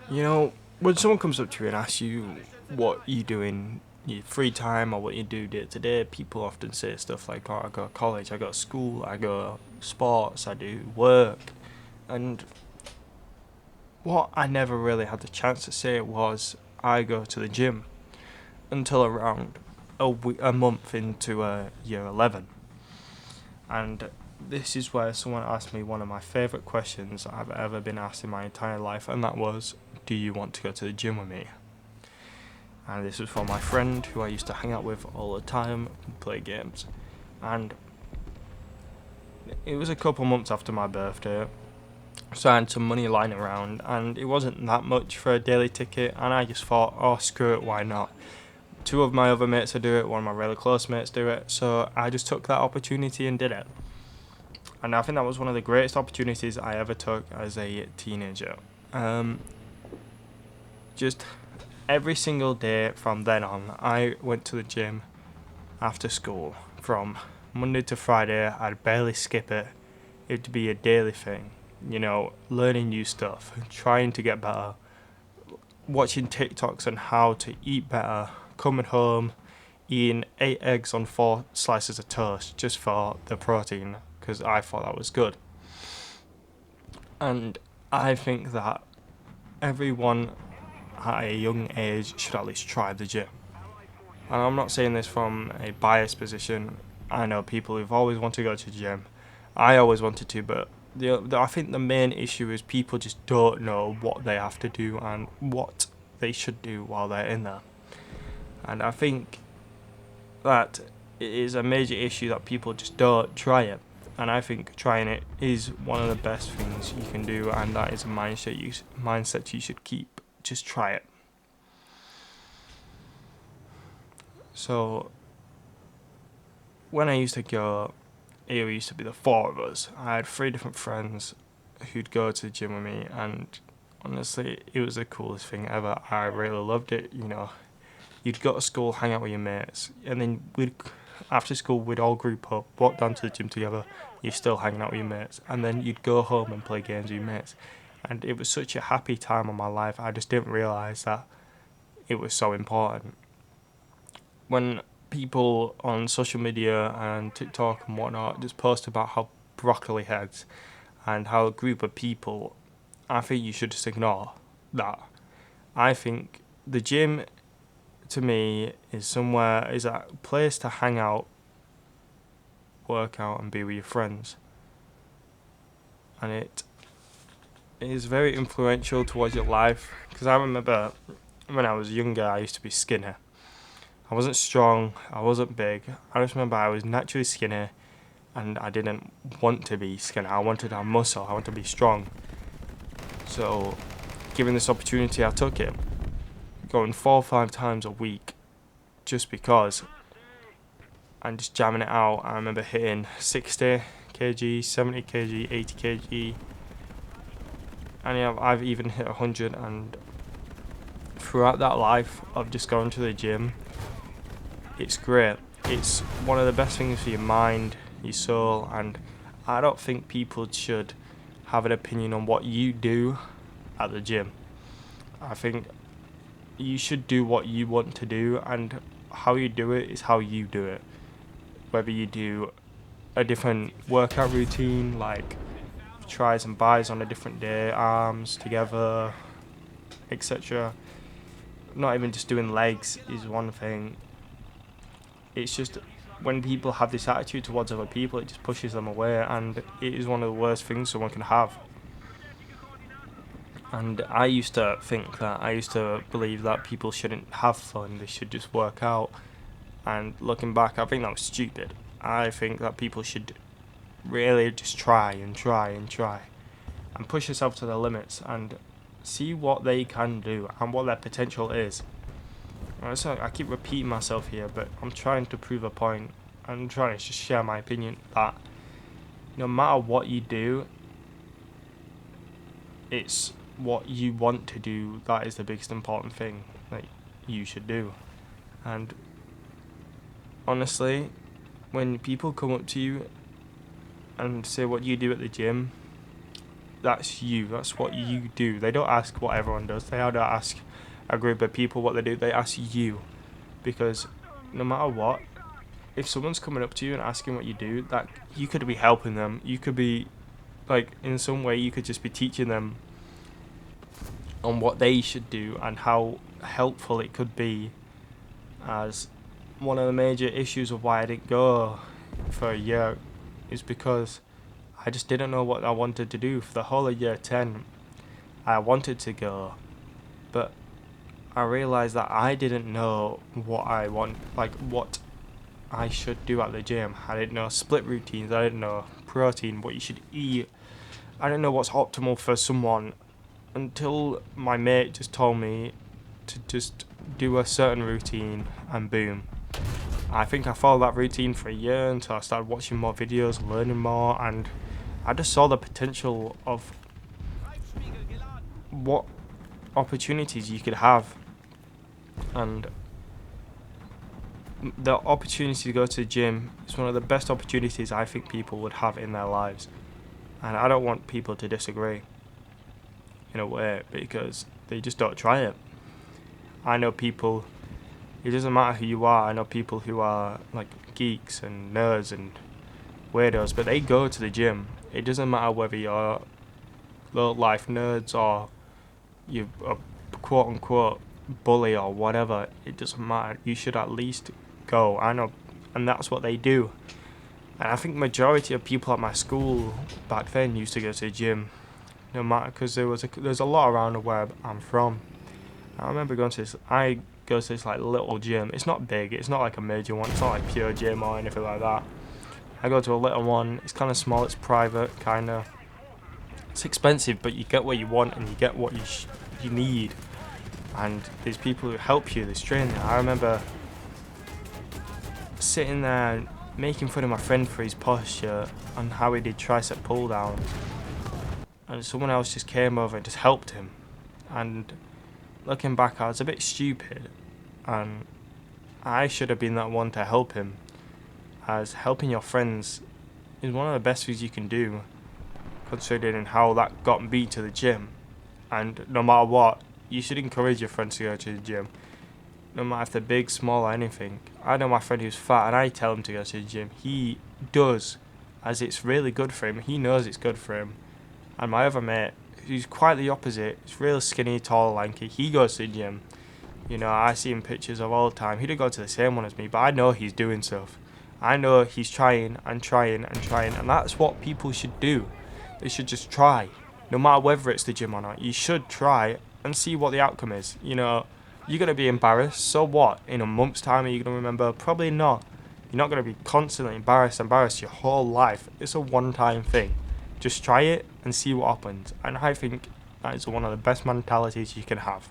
You know, when someone comes up to you and asks you what you do in your free time or what you do day to day, people often say stuff like, "Oh, I go to college, I go to school, I go sports, I do work," and what I never really had the chance to say was, "I go to the gym," until around a month into year 11, and this is where someone asked me one of my favourite questions I've ever been asked in my entire life, and that was, "Do you want to go to the gym with me?" And this was from my friend who I used to hang out with all the time and play games. And it was a couple months after my birthday, so I had some money lying around, and it wasn't that much for a daily ticket. And I just thought, oh, screw it, why not? Two of my other mates do it, one of my really close mates do it, so I just took that opportunity and did it. And I think that was one of the greatest opportunities I ever took as a teenager. Um, just every single day from then on, I went to the gym after school from Monday to Friday. I'd barely skip it. It'd be a daily thing, learning new stuff, trying to get better, watching TikToks on how to eat better, coming home, eating 8 eggs on 4 slices of toast just for the protein because I thought that was good. And I think that everyone at a young age should at least try the gym. And I'm not saying this from a biased position. I know people who've always wanted to go to the gym. I always wanted to, but I think the main issue is people just don't know what they have to do and what they should do while they're in there. And I think that it is a major issue that people just don't try it. And I think trying it is one of the best things you can do, and that is a mindset you should keep. Just try it. So when I used to go, it used to be the four of us. I had three different friends who'd go to the gym with me, and honestly, it was the coolest thing ever. I really loved it. You'd go to school, hang out with your mates, and then after school, we'd all group up, walk down to the gym together. You're still hanging out with your mates, and then you'd go home and play games with your mates. And it was such a happy time of my life. I just didn't realize that it was so important. When people on social media and TikTok and whatnot just post about how broccoli heads and how a group of people, I think you should just ignore that. I think the gym to me is a place to hang out, work out, and be with your friends. And it is very influential towards your life. Because I remember when I was younger, I used to be skinny. I wasn't strong, I wasn't big. I just remember I was naturally skinny and I didn't want to be skinny. I wanted to have muscle, I wanted to be strong. So, given this opportunity, I took it. Going 4 or 5 times a week just because, and just jamming it out. I remember hitting 60 kg, 70 kg, 80 kg, and I've even hit 100. And throughout that life of just going to the gym, it's great. It's one of the best things for your mind, your soul, and I don't think people should have an opinion on what you do at the gym. I think you should do what you want to do, and how you do it is how you do it. Whether you do a different workout routine, like tries and buys on a different day, arms together, etc. Not even just doing legs is one thing. It's just when people have this attitude towards other people, it just pushes them away, and it is one of the worst things someone can have. And I used to think that, I used to believe that people shouldn't have fun, they should just work out. And looking back, I think that was stupid. I think that people should really just try and try and try and push yourself to the limits and see what they can do and what their potential is. So I keep repeating myself here, but I'm trying to prove a point. I'm trying to just share my opinion that no matter what you do, it's what you want to do that is the biggest important thing that you should do. And honestly, when people come up to you and say what you do at the gym, that's you. That's what you do. They don't ask what everyone does. They don't ask a group of people what they do. They ask you, because no matter what, if someone's coming up to you and asking what you do, that you could be helping them. You could be, like, in some way, you could just be teaching them on what they should do and how helpful it could be. As one of the major issues of why I didn't go for a year is because I just didn't know what I wanted to do. For the whole of year 10, I wanted to go, but I realised that I didn't know what I want, like what I should do at the gym. I didn't know split routines, I didn't know protein, what you should eat. I didn't know what's optimal for someone until my mate just told me to just do a certain routine, and boom. I think I followed that routine for a year until I started watching more videos, learning more, and I just saw the potential of what opportunities you could have. And the opportunity to go to the gym is one of the best opportunities I think people would have in their lives. And I don't want people to disagree, in a way, because they just don't try it. I know people, it doesn't matter who you are, I know people who are like geeks and nerds and weirdos, but they go to the gym. It doesn't matter whether you're low life nerds or you're a quote unquote bully or whatever. It doesn't matter. You should at least go. I know, and that's what they do. And I think majority of people at my school back then used to go to the gym, no matter, because there's a lot around where I'm from. I remember going to this. I go to this like little gym. It's not big. It's not like a major one. It's not like Pure Gym or anything like that. I go to a little one. It's kind of small. It's private, kind of. It's expensive, but you get what you want and you get what you need. And there's people who help you. There's training. I remember sitting there making fun of my friend for his posture and how he did tricep pull downs, and someone else just came over and just helped him. And looking back, I was a bit stupid, and I should have been that one to help him, as helping your friends is one of the best things you can do, considering how that got me to the gym. And no matter what, you should encourage your friends to go to the gym, no matter if they're big, small, or anything. I know my friend who's fat, and I tell him to go to the gym. He does, as it's really good for him. He knows it's good for him. And my other mate, who's quite the opposite, he's real skinny, tall, lanky, he goes to the gym. You know, I see him pictures of all the time. He didn't go to the same one as me, but I know he's doing stuff. I know he's trying and trying and trying, and that's what people should do. They should just try. No matter whether it's the gym or not, you should try and see what the outcome is. You know, you're going to be embarrassed, so what? In a month's time, are you going to remember? Probably not. You're not going to be constantly embarrassed your whole life. It's a one-time thing. Just try it and see what happens. And I think that is one of the best mentalities you can have.